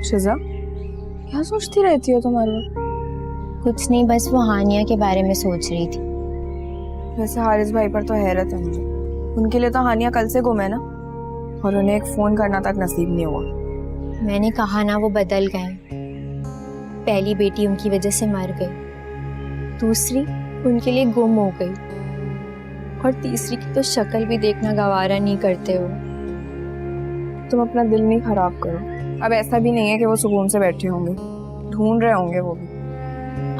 शिजा, क्या सोचती रहती हो तुम्हारे लोग? कुछ नहीं, बस वो हानिया के बारे में सोच रही थी। वैसे हारिस भाई पर तो हैरत है मुझे। उनके लिए तो हानिया कल से गुम है ना, और उन्हें एक फोन करना तक नसीब नहीं हुआ। मैंने कहा ना, वो बदल गए। पहली बेटी उनकी वजह से मर गई, दूसरी उनके लिए गुम हो गई, और तीसरी की तो शक्ल भी देखना गवारा नहीं करते हो। तुम अपना दिल नहीं खराब करो। अब ऐसा भी नहीं है कि वो सुकून से बैठे होंगे, ढूंढ रहे होंगे वो भी।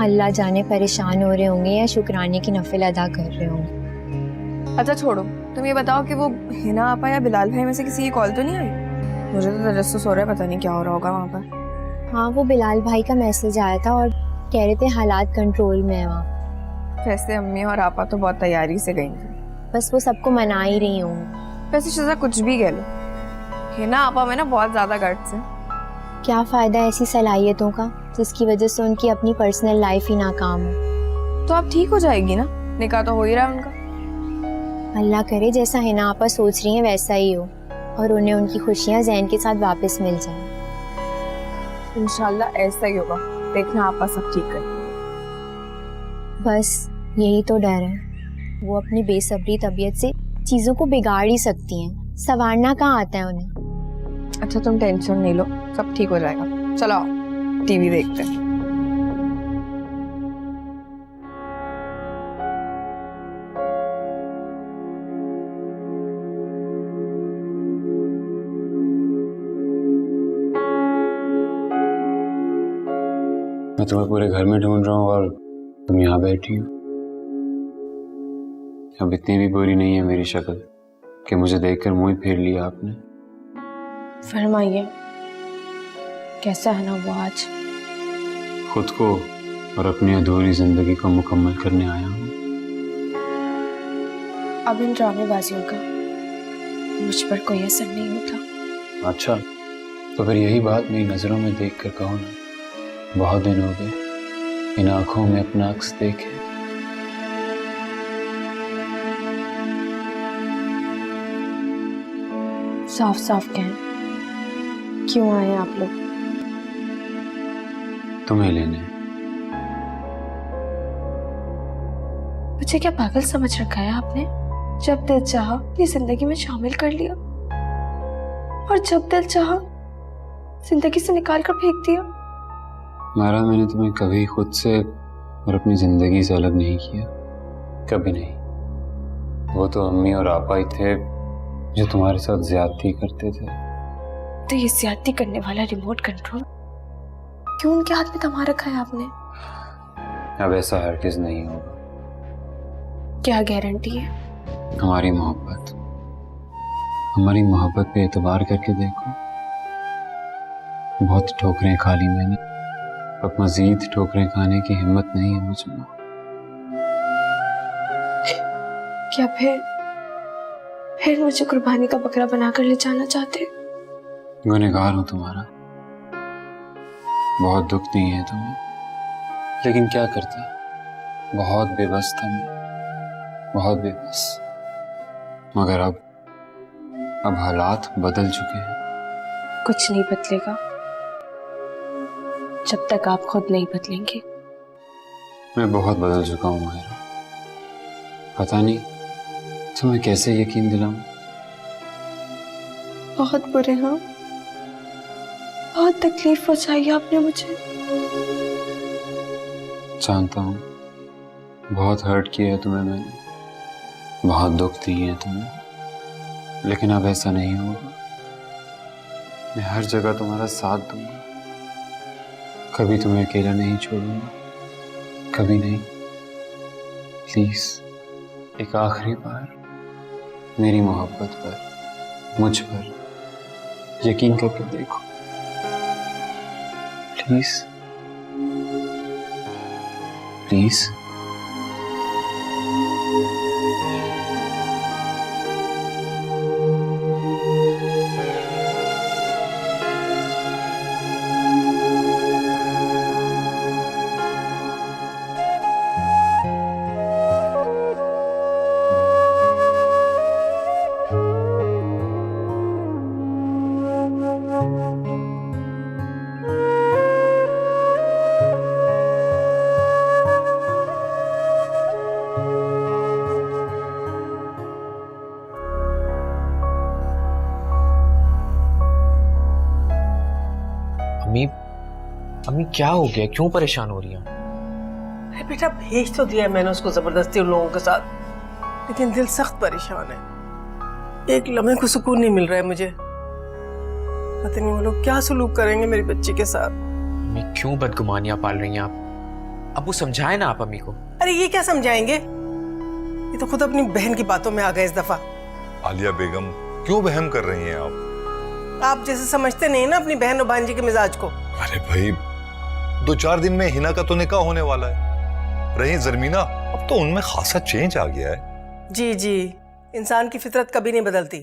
अल्लाह जाने परेशान हो रहे होंगे या शुक्राने की नफिल अदा कर रहे होंगे। अच्छा छोड़ो, तुम ये बताओ कि वो हिना आपा या बिलाल भाई में से किसी की कॉल तो नहीं आई? मुझे तो तजस्सुस हो रहा है, पता नहीं क्या हो रहा होगा वहाँ पर। हाँ, वो बिलाल भाई का मैसेज आया था और कह रहे थे हालात कंट्रोल में है वहाँ। वैसे अम्मी और आपा तो बहुत तैयारी से गई थी। बस वो सबको मना ही रही होंगी। वैसे शिजा कुछ भी कह लो, हिना आपा में ना बहुत ज्यादा गट्स है। क्या फायदा ऐसी सलाहियतों का जिसकी वजह से उनकी अपनी पर्सनल लाइफ ही नाकाम हो। तो अब ठीक हो जाएगी ना, निकाह तो हो ही रहा है उनका। अल्लाह करे जैसा हिना आपा सोच रही हैं वैसा ही हो, और उन्हें उनकी खुशियाँ ज़ैन के साथ वापस मिल जाएं। इंशाल्लाह ऐसा ही होगा, देखना आपा सब ठीक कर। बस यही तो डर है, वो अपनी बेसब्री तबीयत से चीज़ों को बिगाड़ ही सकती हैं, संवारना कहाँ आता है उन्हें। अच्छा तुम टेंशन नहीं लो, सब ठीक हो जाएगा। चलो आओ, टीवी देखते हैं। मैं तुम्हें पूरे घर में ढूंढ रहा हूँ और तुम यहाँ बैठी हो। अब इतनी भी बुरी नहीं है मेरी शक्ल कि मुझे देखकर मुंह ही फेर लिया आपने। फरमाइए, कैसा है ना वो आज? खुद को और अपनी अधूरी जिंदगी को मुकम्मल करने आया हूँ। अब इन ड्रामेबाजियों का मुझ पर कोई असर नहीं होता। अच्छा, तो फिर यही बात मेरी नजरों में देखकर कहो ना, बहुत दिन हो गए इन आंखों में अपना अक्स देखे। साफ साफ कहें, क्यों आए आप लोग? तुम्हें लेने। मुझे क्या पागल समझ रखा है आपने? जब दिल चाहा अपनी जिंदगी में शामिल कर लिया, और जब दिल चाहा जिंदगी से निकाल कर फेंक दिया। मारा, मैंने तुम्हें कभी खुद से और अपनी जिंदगी से अलग नहीं किया, कभी नहीं। वो तो अम्मी और आपा ही थे जो तुम्हारे साथ ज्यादती करते थे। तो ये ज्यादती करने वाला रिमोट कंट्रोल क्यों उनके हाथ में थमा रखा है आपने? अब ऐसा हरगिज नहीं होगा। क्या गारंटी है? हमारी मोहब्बत पे एतबार करके देखो। बहुत ठोकरें खा ली मैंने, अब मजीद ठोकरें खाने की हिम्मत नहीं है मुझ में। क्या फिर मुझे कुर्बानी का बकरा बनाकर ले जाना चाहते? गुनहगार हूं तुम्हारा, बहुत दुख दी है तुम्हें, लेकिन क्या करता, बहुत बेबस था मैं, बहुत बेबस। मगर अब हालात बदल चुके हैं। कुछ नहीं बदलेगा जब तक आप खुद नहीं बदलेंगे। मैं बहुत बदल चुका हूं माहिरा, पता नहीं तुम्हें कैसे यकीन दिलाऊं। बहुत बुरे, हाँ, बहुत तकलीफ पहुंचाई आपने मुझे। जानता हूं, बहुत हर्ट किया है तुम्हें मैंने, बहुत दुख दिए हैं तुम्हें, लेकिन अब ऐसा नहीं होगा। मैं हर जगह तुम्हारा साथ दूंगा, कभी तुम्हें अकेला नहीं छोड़ूंगा, कभी नहीं। प्लीज एक आखिरी बार मेरी मोहब्बत पर, मुझ पर यकीन करके देखो, प्लीज प्लीज। अम्मी क्या हो गया, क्यों परेशान हो रही हैं? अरे बेटा भेज तो दिया मैंने उसको जबरदस्ती उन लोगों के साथ, लेकिन दिल सख्त परेशान है। एक लम्हे को सुकून नहीं मिल रहा है मुझे। पता नहीं वो लोग क्या सलूक करेंगे मेरी बच्ची के साथ। अम्मी क्यों बदगुमानियां पाल रही हैं आप? अब वो समझाए ना आप अम्मी को। अरे ये क्या समझाएंगे, ये तो खुद अपनी बहन की बातों में आ गए इस दफा। आलिया बेगम क्यों वहम कर रही हैं आप जैसे समझते नहीं ना अपनी बहन और भांजी के मिजाज को। अरे भाई 2-4 दिन में हिना का तो निकाह होने वाला है। रही जरमीना, अब तो उनमें खासा चेंज आ गया है। जी जी, इंसान की फितरत कभी नहीं बदलती।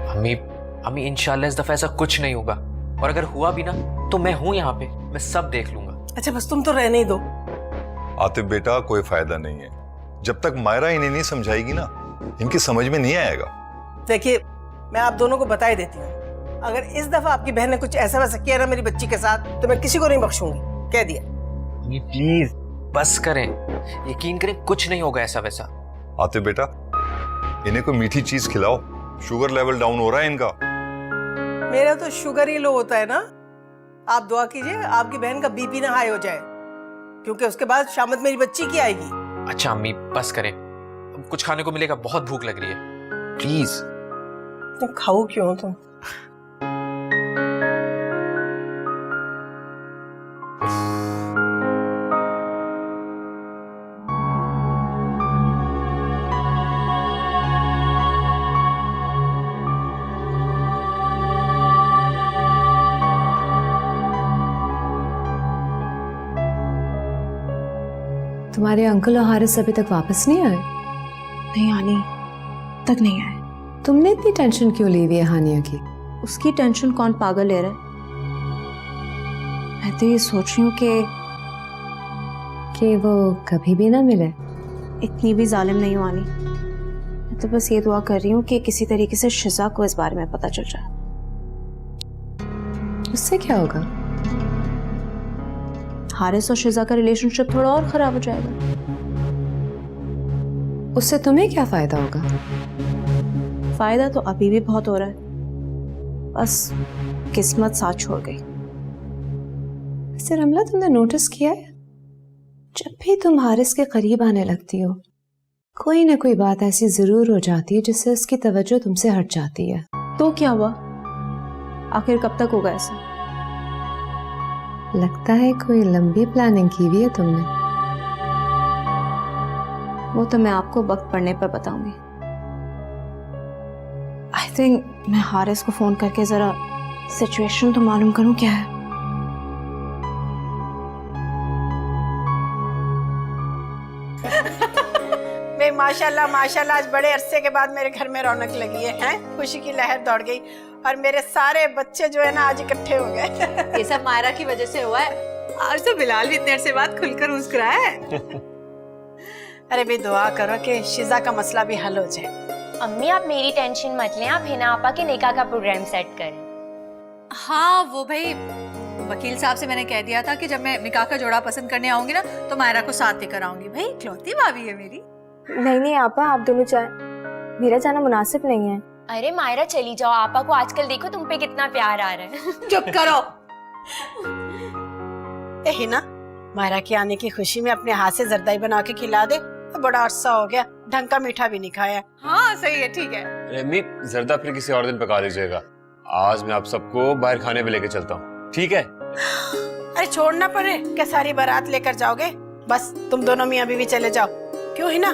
अम्मी इंशाल्लाह इस दफा ऐसा कुछ नहीं होगा, और अगर हुआ भी ना तो मैं हूं यहाँ पे, मैं सब देख लूंगा। अच्छा बस तुम तो रहने ही दो। आतिफ बेटा कोई फायदा नहीं है, जब तक मायरा इन्हें नहीं समझाएगी ना इनकी समझ में नहीं आएगा। देखिए मैं आप दोनों को बता ही देती हूँ, अगर इस दफा आपकी बहन ने कुछ ऐसा वैसा किया ना मेरी बच्ची के साथ तो मैं किसी को नहीं बख्शूंगी, कह दिया। अम्मी प्लीज बस करें, यकीन करें कुछ नहीं होगा ऐसा वैसा। आतिफ बेटा इन्हें कोई मीठी चीज खिलाओ, शुगर लेवल डाउन हो रहा है इनका। मेरा तो शुगर ही लो होता है ना। आप दुआ कीजिए आपकी बहन का बीपी ना हाई हो जाए, क्योंकि उसके बाद शामत मेरी बच्ची की आएगी। अच्छा अम्मी बस करें, अब कुछ खाने को मिलेगा, बहुत भूख लग रही है, प्लीज। तुम खाओ क्यों तुम? तुम्हारे अंकल और हारिस अभी तक वापस नहीं आए? नहीं आनी तक नहीं आए। तुमने इतनी टेंशन क्यों ली हुई है हानिया की? उसकी टेंशन कौन पागल ले रहा है? मैं तो ये सोच रही हूँ कि वो कभी भी ना मिले। इतनी भी जालिम नहीं हो आनी। मैं तो बस ये दुआ कर रही हूँ कि किसी तरीके से शिजा को इस बारे में पता चल जाए। उससे क्या होगा? हारिस और शिजा का रिलेशनशिप थोड़ा और खराब हो जाएगा। उससे तुम्हें क्या फायदा होगा? फायदा तो अभी भी बहुत हो रहा है, बस किस्मत साथ छोड़ गई। वैसे रमला, तुमने नोटिस किया है जब भी तुम हारिस के करीब आने लगती हो कोई ना कोई बात ऐसी जरूर हो जाती है जिससे उसकी तवज्जो तुमसे हट जाती है। तो क्या हुआ? आखिर कब तक होगा ऐसा? लगता है कोई लंबी प्लानिंग की हुई है तुमने। वो तो मैं आपको वक्त पड़ने पर बताऊंगी। आई थिंक मैं हारिस को फोन करके जरा सिचुएशन तो मालूम करूं क्या है। बे माशाल्लाह माशाल्लाह, आज बड़े अरसे के बाद मेरे घर में रौनक लगी है, हैं? खुशी की लहर दौड़ गई और मेरे सारे बच्चे जो है ना आज इकट्ठे हो गए। ये सब मायरा की वजह से हुआ है। आज तो बिलाल भी इतने अरसे बाद खुलकर मुस्कुराया है। अरे भी दुआ करो कि शिजा का मसला भी हल हो जाए। अम्मी आप मेरी टेंशन मत लें, आप हिना आपा के निकाह का प्रोग्राम सेट करें। हाँ वो भाई वकील साहब से मैंने कह दिया था कि जब मैं निकाह का जोड़ा पसंद करने आऊंगी ना तो मायरा को साथ लेकर आऊंगी। भाई इकलौती भाभी है मेरी। नहीं आपा, आप दोनों जाए, मेरा जाना मुनासिब नहीं है। अरे मायरा चली जाओ, आपा को आजकल देखो तुम पे कितना प्यार आ रहा है। चुप करो। ए ना, मायरा के आने की खुशी में अपने हाथ से जरदाई बना के खिला दे। तो बड़ा अरसा हो गया, ढंग का मीठा भी नहीं खाया। हाँ सही है, ठीक है। अरे अम्मी, जर्दा फिर किसी और दिन पका लीजिएगा, आज मैं आप सबको बाहर खाने पे लेके चलता हूँ, ठीक है? अरे छोड़ना पड़े क्या, सारी बारात लेकर जाओगे? बस तुम दोनों मियाँ बीवी चले जाओ, क्यों है ना?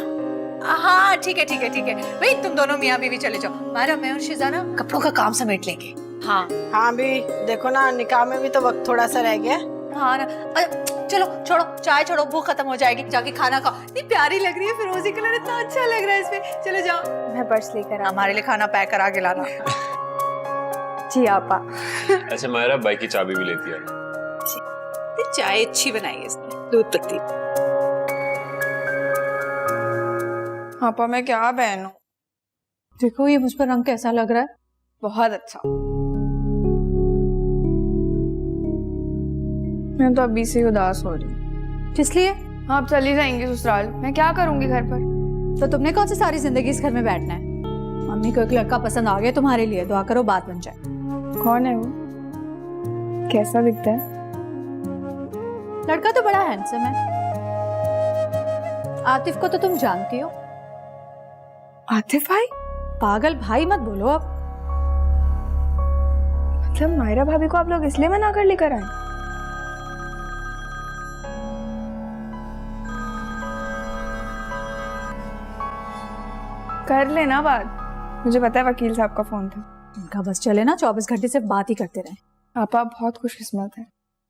हाँ ठीक है ठीक है ठीक है भाई, तुम दोनों मियाँ बीवी चले जाओ। मायरा मैं और शिजाना कपड़ों का काम समेट लेंगे। हाँ हाँ भी देखो ना, निकाह में भी तो वक्त थोड़ा सा रह गया। हाँ ना, चलो छोड़ो, चाय छोड़ो, भूख खत्म हो जाएगी, जाके खाना खाओ। इतनी प्यारी लग रही है, फिरोजी कलर इतना अच्छा लग रहा है इसमें। चले जाओ, मैं पर्स लेकर हमारे लिए खाना पैक करा के लाना। जी आपा। अच्छा मायरा, बाइक की चाबी भी लेती है। चाय अच्छी बनाई है इसने, दूध पत्ती। आपा मैं क्या पहनूं? देखो ये मुझ पर रंग कैसा लग रहा है, बहुत अच्छा। मैं तो अभी से उदास हो रही हूँ। किस लिए? आप चली जाएंगी ससुराल, मैं क्या करूंगी घर पर? तो तुमने कौन सी सारी जिंदगी इस घर में बैठना है? मम्मी को एक लड़का पसंद आ गया तुम्हारे लिए, दुआ करो बात बन जाए। कौन है वो? कैसा दिखता है? लड़का तो बड़ा हैंडसम है। आतिफ को तो तुम जानती हो। आतिफ भाई? पागल भाई मत बोलो अब। मतलब मायरा भाभी को आप लोग इसलिए मना कर लेकर आए? कर लेना बात, मुझे पता है वकील साहब का फोन था। उनका बस चले ना, 24 घंटे सिर्फ बात ही करते रहे। आप बहुत खुशकिस्मत है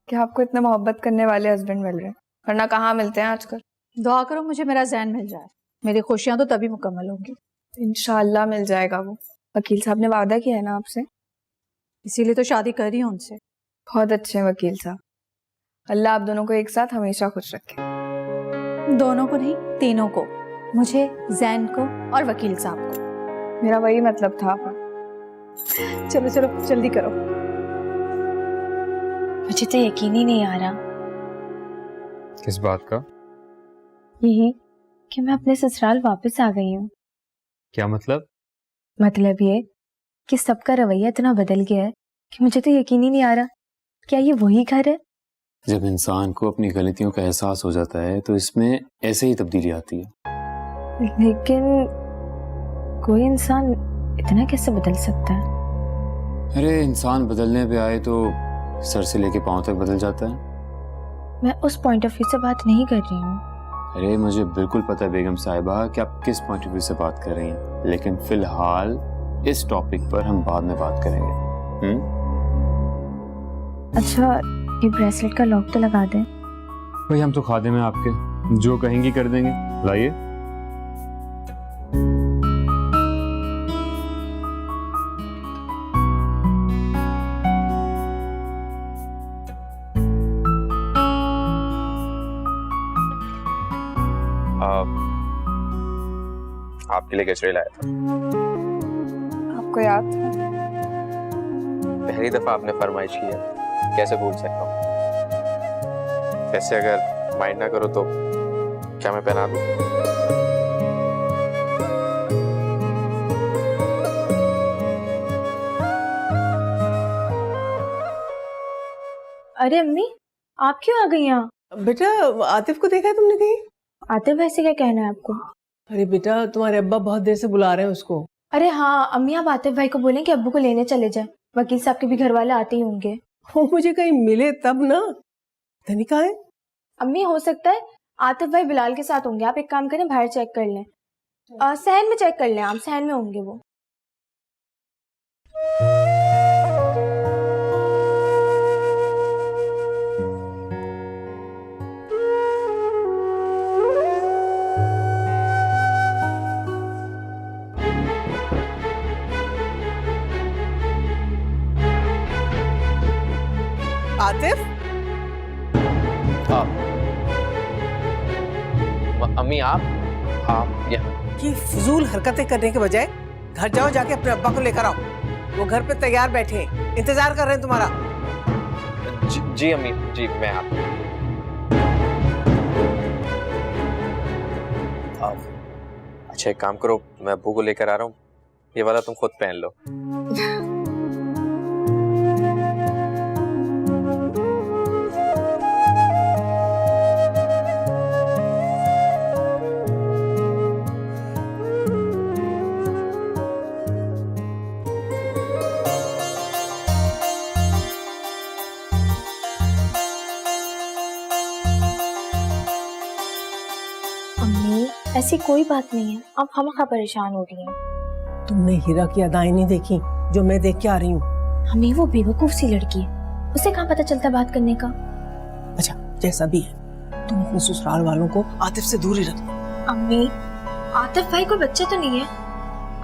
कि आपको इतने मोहब्बत करने वाले हस्बैंड मिल रहे हैं, वरना कहाँ मिलते हैं आजकल। दुआ करो मुझे मेरा जैन मिल जाए, मेरी खुशियां तो तभी मुकम्मल होंगी। इंशाल्लाह मिल जाएगा वो, वकील साहब ने वादा किया है ना आपसे, इसीलिए तो शादी कर रही हूँ उनसे। बहुत अच्छे हैं वकील साहब, अल्लाह आप दोनों को एक साथ हमेशा खुश रखे। दोनों को नहीं, तीनों को, मुझे, जैन को और वकील साहब को। मेरा वही मतलब था। चलो चलो जल्दी करो। मुझे तो यकीन ही नहीं आ रहा। किस बात का? यही कि मैं अपने ससुराल वापस आ गई हूँ। क्या मतलब? मतलब ये कि सबका रवैया इतना बदल गया है कि मुझे तो यकीन ही नहीं आ रहा। क्या ये वही घर है? जब इंसान को अपनी गलतियों का एहसास हो जाता है तो इसमें ऐसे ही तब्दीली आती है। लेकिन कोई इंसान इतना कैसे बदल सकता है? अरे इंसान बदलने पे आए तो सर से लेके पांव तक बदल जाता है। मैं उस पॉइंट ऑफ व्यू से बात नहीं कर रही हूँ। अरे मुझे बिल्कुल पता है बेगम साहिबा कि आप किस पॉइंट ऑफ व्यू से बात कर रही हैं, लेकिन फिलहाल इस टॉपिक पर हम बाद में बात करेंगे। अच्छा, ये ब्रेसलेट का लॉक तो लगा दें। भाई हम तो खादिम हैं आपके, जो कहेंगी कर देंगे। लाइए। आपके लिए कचरे लाया था। आपको याद था? पहली दफा आपने फरमाइश की है, कैसे भूल सकता हूँ। वैसे अगर माइंड ना करो तो क्या मैं पहना दूँ? अरे अम्मी, आप क्यों आ गई यहाँ? बेटा आतिफ को देखा है तुमने कहीं? आतिफ वैसे क्या कहना है आपको? अरे बेटा तुम्हारे अब्बा बहुत देर से बुला रहे हैं उसको। अरे हाँ अम्मी, आप आतिफ भाई को बोलें कि अब्बू को लेने चले जाएं। वकील साहब के भी घर वाले आते ही होंगे। वो मुझे कहीं मिले तब ना। धनी कहाँ है? अम्मी हो सकता है आतिफ भाई बिलाल के साथ होंगे। आप एक काम करें, बाहर चेक कर लें, सहन में चेक कर लें, आप सहन में होंगे वो। आतिफ? अम्मी आप यहाँ। ये फजूल हरकतें करने के बजाय घर जाओ, जाके अपने अब्बा को लेकर आओ। वो घर पे तैयार बैठे हैं, इंतजार कर रहे हैं तुम्हारा। जी अम्मी जी, मैं आप। अच्छा एक काम करो, मैं अब्बू को लेकर आ रहा हूँ, ये वाला तुम खुद पहन लो। अम्मी ऐसी कोई बात नहीं है, आप खामखा परेशान हो रही हैं। तुमने हीरा की अदाएं नहीं देखी जो मैं देख के आ रही हूँ? हमें वो बेवकूफ सी लड़की है, उसे कहाँ पता चलता बात करने का। अच्छा जैसा भी है, तुम अपने ससुराल वालों को आतिफ से दूर ही रखना। अम्मी आतिफ भाई कोई बच्चे तो नहीं है,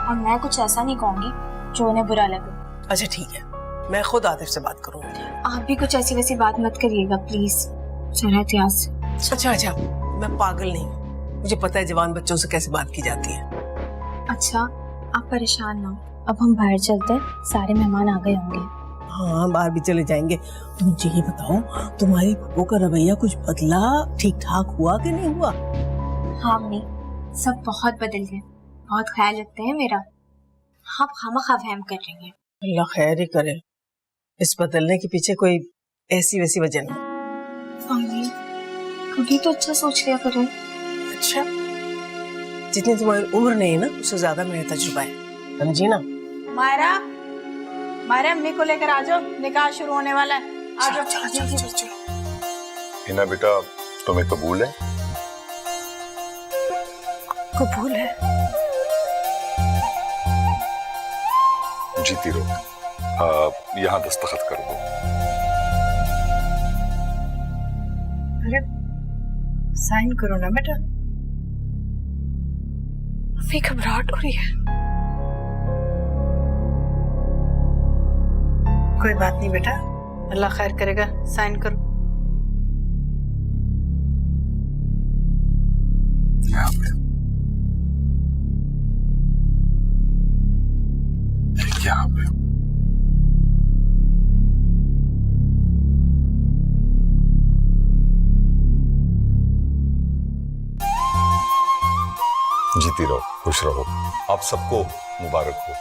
और मैं कुछ ऐसा नहीं कहूंगी जो उन्हें बुरा लगे। अच्छा ठीक है, मैं खुद आतिफ से बात करूंगी। आप भी कुछ ऐसी वैसी बात मत करिएगा प्लीज, जरा एहतियात से। अच्छा मैं पागल नहीं हूँ, मुझे पता है जवान बच्चों से कैसे बात की जाती है। अच्छा आप परेशान ना हो, अब हम बाहर चलते हैं, सारे मेहमान आ गए होंगे। हाँ बाहर भी चले जाएंगे। तुम मुझे ये बताओ, तुम्हारी बहू का रवैया कुछ बदला, ठीक ठाक हुआ कि नहीं हुआ? हाँ अम्मी, सब बहुत बदल गए, बहुत ख्याल रखते हैं मेरा। आप खामखा वहम कर रही हैं। अल्लाह खैर ही करे, इस बदलने के पीछे कोई ऐसी वैसी वजह नहीं। मम्मी कभी तो अच्छा सोच लिया करें। अच्छा, जितनी तुम्हारी उम्र नहीं है ना उससे ज्यादा मेरा तजुर्बा है, समझी ना। मायरा, मायरा अम्मी को लेकर आ जाओ, निकाह शुरू होने वाला है। आ जाओ। चलो। हिना बेटा, तुम्हें कबूल है? कबूल है। जीती रहो। यहाँ दस्तखत कर दो। अरे साइन करो ना बेटा। अभी घबराहट हो रही है। कोई बात नहीं बेटा, अल्लाह खैर करेगा, साइन करो। यहाँ पे यहाँ पे जीती रहो, खुश रहो। आप सबको मुबारक हो।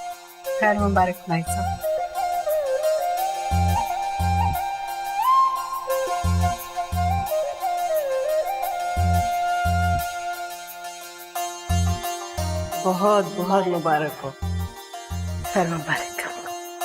खैर मुबारक भाई साहब। बहुत बहुत मुबारक हो। खैर मुबारक।